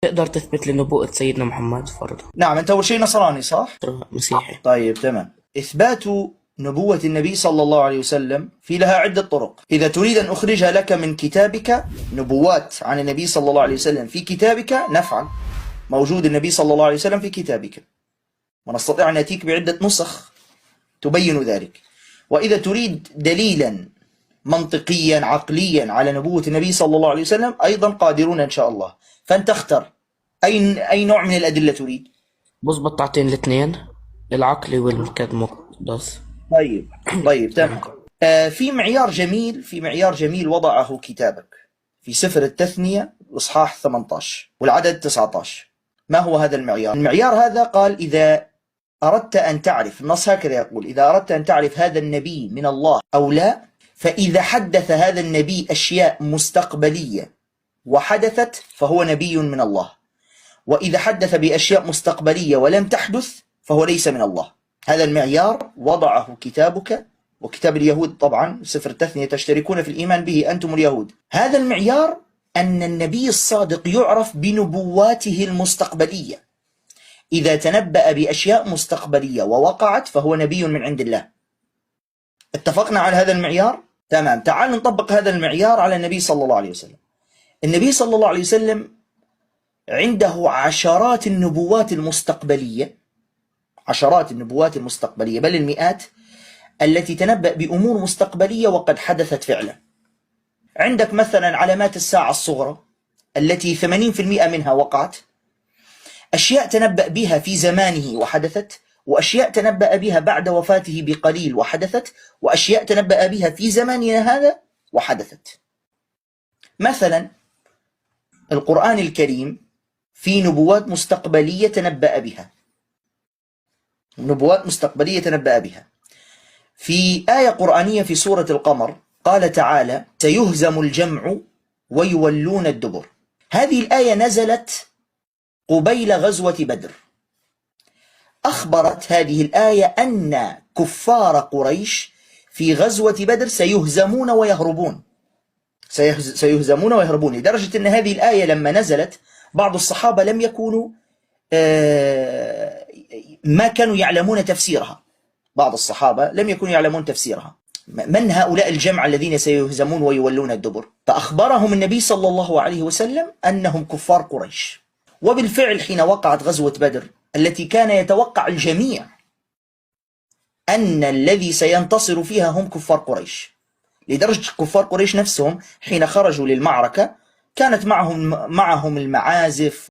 تقدر تثبت لي نبوءة سيدنا محمد فرضا؟ نعم، أنت أول شيء نصراني صح؟ مسيحي. طيب تمام. إثبات نبوة النبي صلى الله عليه وسلم في لها عدة طرق. إذا تريد أن أخرجها لك من كتابك نبوات عن النبي صلى الله عليه وسلم في كتابك نفعل، موجود النبي صلى الله عليه وسلم في كتابك، ونستطيع أن نأتيك بعدة نسخ تبين ذلك. وإذا تريد دليلا منطقيا عقليا على نبوة النبي صلى الله عليه وسلم أيضا قادرون إن شاء الله. فأنت اختر أي نوع من الأدلة تريد. بظبط تعطين الاثنين، العقلي والكتاب المقدس. طيب تمام. في معيار جميل وضعه كتابك في سفر التثنية الإصحاح 18 والعدد 19. ما هو هذا المعيار؟ المعيار هذا قال: إذا أردت أن تعرف، النص هكذا يقول: إذا أردت أن تعرف هذا النبي من الله أو لا، فإذا حدث هذا النبي أشياء مستقبلية وحدثت فهو نبي من الله، وإذا حدث بأشياء مستقبلية ولم تحدث فهو ليس من الله. هذا المعيار وضعه كتابك وكتاب اليهود، طبعا سفر التثنية تشتركون في الإيمان به أنتم اليهود. هذا المعيار أن النبي الصادق يعرف بنبواته المستقبلية. إذا تنبأ بأشياء مستقبلية ووقعت فهو نبي من عند الله. اتفقنا على هذا المعيار؟ تمام. تعالوا نطبق هذا المعيار على النبي صلى الله عليه وسلم. النبي صلى الله عليه وسلم عنده عشرات النبوات المستقبلية، بل المئات، التي تنبأ بأمور مستقبلية وقد حدثت فعلا. عندك مثلا علامات الساعة الصغرى التي 80% منها وقعت، أشياء تنبأ بها في زمانه وحدثت، وأشياء تنبأ بها بعد وفاته بقليل وحدثت، وأشياء تنبأ بها في زماننا هذا وحدثت. مثلا القرآن الكريم في نبوات مستقبلية تنبأ بها. في آية قرآنية في سورة القمر قال تعالى: سيهزم الجمع ويولون الدبر. هذه الآية نزلت قبيل غزوة بدر. أخبرت هذه الآية أن كفار قريش في غزوة بدر سيهزمون ويهربون، لدرجة أن هذه الآية لما نزلت بعض الصحابة لم يكونوا ما كانوا يعلمون تفسيرها. من هؤلاء الجمع الذين سيهزمون ويولون الدبر؟ فأخبرهم النبي صلى الله عليه وسلم أنهم كفار قريش. وبالفعل حين وقعت غزوة بدر التي كان يتوقع الجميع أن الذي سينتصر فيها هم كفار قريش، لدرجة كفار قريش نفسهم حين خرجوا للمعركة كانت معهم المعازف